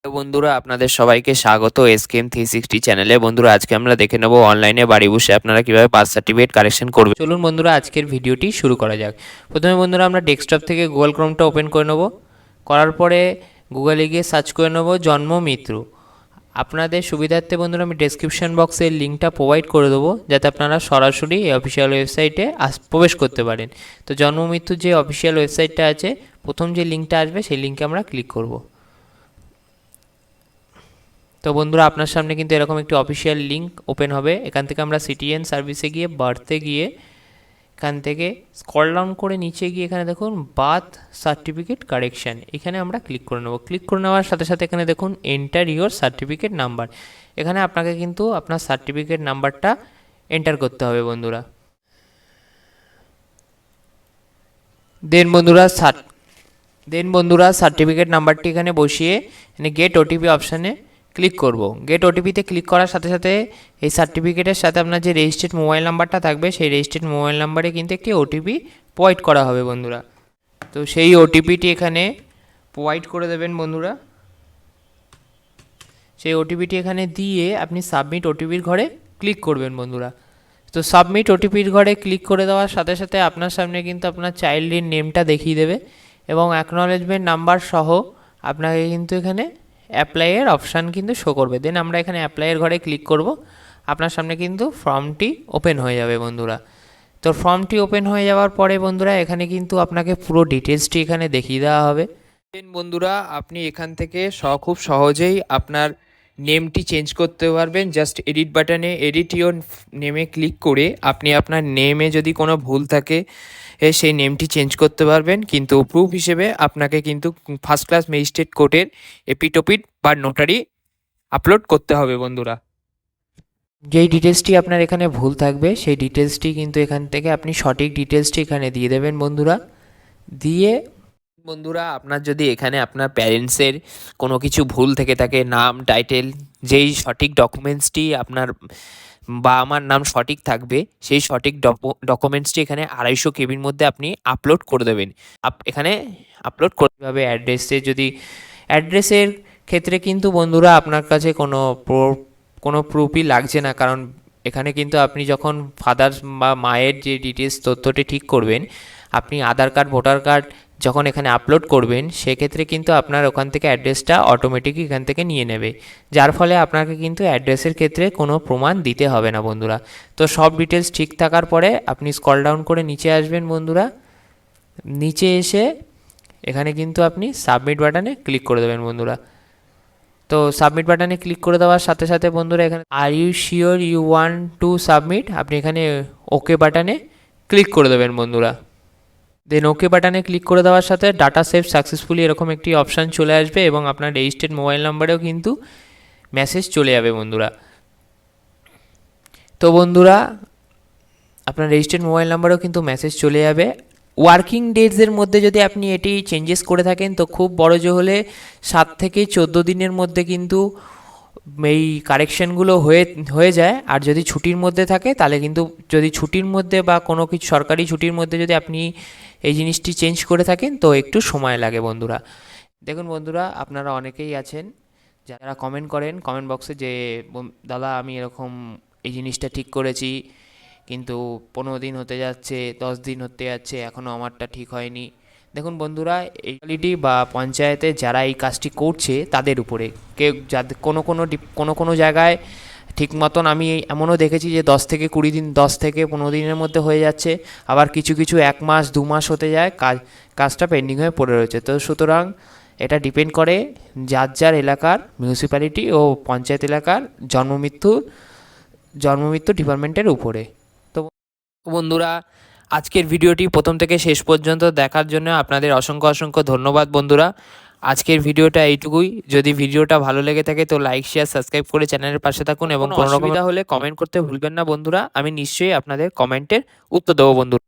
তো বন্ধুরা আপনাদের সবাইকে স্বাগত এসকেএম 360 চ্যানেলে। বন্ধুরা আজকে আমরা দেখে নেব অনলাইনে বাড়ি বসে আপনারা কিভাবে বার্থ সার্টিফিকেট কারেকশন করবেন। চলুন বন্ধুরা আজকের ভিডিওটি শুরু করা যাক। প্রথমে বন্ধুরা আমরা ডেস্কটপ থেকে গুগল ক্রোমটা ওপেন করে নেব। করার পরে গুগলে গিয়ে সার্চ করে নেব জন্ম মৃত্যু। আপনাদের সুবিধার্থে বন্ধুরা আমি ডেসক্রিপশন বক্সে লিঙ্কটা প্রোভাইড করে দেবো, যাতে আপনারা সরাসরি এই অফিসিয়াল ওয়েবসাইটে প্রবেশ করতে পারেন। তো জন্ম মৃত্যুর যে অফিসিয়াল ওয়েবসাইটটা আছে, প্রথম যে লিঙ্কটা আসবে সেই লিঙ্কে আমরা ক্লিক করব। তো বন্ধুরা আপনার সামনে কিন্তু এরকম একটি অফিসিয়াল লিঙ্ক ওপেন হবে। এখান থেকে আমরা সিটিএন সার্ভিসে গিয়ে বার্থে গিয়ে এখান থেকে স্ক্রল ডাউন করে নিচে গিয়ে এখানে দেখুন বার্থ সার্টিফিকেট কারেকশান, এখানে আমরা ক্লিক করে নেব। ক্লিক করে নেওয়ার সাথে সাথে এখানে দেখুন এন্টার ইওর সার্টিফিকেট নাম্বার। এখানে আপনাকে কিন্তু আপনার সার্টিফিকেট নাম্বারটা এন্টার করতে হবে বন্ধুরা। দেন বন্ধুরা সার্টিফিকেট নাম্বারটি এখানে বসিয়ে এখানে গেট ওটিপি অপশানে ক্লিক করব। গেট ওটিপিতে ক্লিক করার সাথে সাথে এই সার্টিফিকেটের সাথে আপনার যে রেজিস্টার্ড মোবাইল নাম্বারটা থাকবে, সেই রেজিস্টার্ড মোবাইল নাম্বারে কিন্তু একটি ওটিপি প্রোভাইড করা হবে বন্ধুরা। তো সেই ওটিপিটি এখানে প্রোভাইড করে দেবেন বন্ধুরা। সেই ওটিপিটি এখানে দিয়ে আপনি সাবমিট ওটিপির ঘরে ক্লিক করবেন বন্ধুরা। তো সাবমিট ওটিপির ঘরে ক্লিক করে দেওয়ার সাথে সাথে আপনার সামনে কিন্তু আপনার চাইল্ডের নেমটা দেখিয়ে দেবে এবং অ্যাকনলেজমেন্ট নাম্বার সহ আপনাকে কিন্তু এখানে অ্যাপ্লাইয়ের অপশান কিন্তু শো করবে। দেন আমরা এখানে অ্যাপ্লাইয়ের ঘরে ক্লিক করব। আপনার সামনে কিন্তু ফর্মটি ওপেন হয়ে যাবে বন্ধুরা। তো ফর্মটি ওপেন হয়ে যাওয়ার পরে বন্ধুরা এখানে কিন্তু আপনাকে পুরো ডিটেলসটি এখানে দেখিয়ে দেওয়া হবে। দেন বন্ধুরা আপনি এখান থেকে খুব সহজেই আপনার নেমটি চেঞ্জ করতে পারবেন। জাস্ট এডিট বাটনে এডিট ইওর নেমে ক্লিক করে আপনি আপনার নেমে যদি কোনো ভুল থাকে সেই নেমটি চেঞ্জ করতে পারবেন। কিন্তু প্রুফ হিসেবে আপনাকে কিন্তু ফার্স্ট ক্লাস ম্যাজিস্ট্রেট কোর্টের এপিটোপিট বা নোটারি আপলোড করতে হবে বন্ধুরা। যেই ডিটেলসটি আপনার এখানে ভুল থাকবে সেই ডিটেলসটি কিন্তু এখান থেকে আপনি সঠিক ডিটেলসটি এখানে দিয়ে দেবেন বন্ধুরা। দিয়ে বন্ধুরা আপনার যদি এখানে আপনার প্যারেন্টসের কোনো কিছু ভুল থেকে থাকে, নাম টাইটেল, যেই সঠিক ডকুমেন্টসটি আপনার বা আমার নাম সঠিক থাকবে, সেই সঠিক ডকুমেন্টসটি এখানে 250 কেবির মধ্যে আপনি আপলোড করে দেবেন। এখানে আপলোড করতে হবে অ্যাড্রেসের ক্ষেত্রে কিন্তু বন্ধুরা আপনার কাছে কোনো প্রুফই লাগছে না, কারণ এখানে কিন্তু আপনি যখন ফাদার বা মায়ের যে ডিটেলস তথ্যটি ঠিক করবেন, আপনি আধার কার্ড ভোটার কার্ড যখন এখানে আপলোড করবেন, সেক্ষেত্রে কিন্তু আপনার ওখান থেকে অ্যাড্রেসটা অটোমেটিকই এখান থেকে নিয়ে নেবে, যার ফলে আপনাকে কিন্তু অ্যাড্রেসের ক্ষেত্রে কোনো প্রমাণ দিতে হবে না বন্ধুরা। তো সব ডিটেলস ঠিক থাকার পরে আপনি স্ক্রল ডাউন করে নিচে আসবেন বন্ধুরা। নিচে এসে এখানে কিন্তু আপনি সাবমিট বাটনে ক্লিক করে দেবেন বন্ধুরা। তো সাবমিট বাটনে ক্লিক করে দেওয়ার সাথে সাথে বন্ধুরা এখানে are you sure you want to submit, আপনি এখানে ওকে বাটনে ক্লিক করে দেবেন বন্ধুরা। দেন ওকে বাটনে ক্লিক করে দেওয়ার সাথে ডাটা সেভ সাকসেসফুলি এরকম একটি অপশান চলে আসবে এবং আপনার রেজিস্টার্ড মোবাইল নাম্বারেও কিন্তু মেসেজ চলে যাবে বন্ধুরা। তো বন্ধুরা আপনার রেজিস্টার্ড মোবাইল নাম্বারেও কিন্তু মেসেজ চলে যাবে। ওয়ার্কিং ডেজের মধ্যে যদি আপনি এটি চেঞ্জেস করে থাকেন, তো খুব বড় জো হলে 7 থেকে 14 দিনের মধ্যে কিন্তু এই কারেকশানগুলো হয়ে যায়। আর যদি ছুটির মধ্যে থাকে তাহলে কিন্তু, যদি ছুটির মধ্যে বা কোনো কিছু সরকারি ছুটির মধ্যে যদি আপনি এই জিনিসটি চেঞ্জ করে থাকেন, তো একটু সময় লাগে বন্ধুরা। দেখুন বন্ধুরা আপনারা অনেকেই আছেন যারা কমেন্ট করেন কমেন্ট বক্সে যে দাদা আমি এরকম এই জিনিসটা ঠিক করেছি, কিন্তু 15 দিন হতে যাচ্ছে, 10 দিন হতে যাচ্ছে, এখনও আমারটা ঠিক হয়নি। দেখুন বন্ধুরা এই কোয়ালিটি বা পঞ্চায়েতে যারা এই কাজটি করছে তাদের উপরে, কেউ যাদের কোনো জায়গায় ঠিক মতন আমি এমনও দেখেছি যে 10 থেকে 20 দিন, 10 থেকে 15 দিনের মধ্যে হয়ে যাচ্ছে, আবার কিছু 1 মাস 2 মাস হতে যায়, কাজটা পেন্ডিং হয়ে পড়ে রয়েছে। তো সুতরাং এটা ডিপেন্ড করে যার এলাকার মিউনিসিপ্যালিটি ও পঞ্চায়েত এলাকার জন্মমৃত্যু ডিপার্টমেন্টের উপরে। তো বন্ধুরা আজকের ভিডিওটি প্রথম থেকে শেষ পর্যন্ত দেখার জন্য আপনাদের অসংখ্য ধন্যবাদ বন্ধুরা। আজকের ভিডিওটা এইটুকুই। যদি ভিডিওটা ভালো লেগে থাকে তো লাইক শেয়ার সাবস্ক্রাইব করে চ্যানেলের পাশে থাকুন এবং কোনো অসুবিধা হলে কমেন্ট করতে ভুলবেন না বন্ধুরা। আমি নিশ্চয়ই আপনাদের কমেন্টের উত্তর দেবো বন্ধুরা।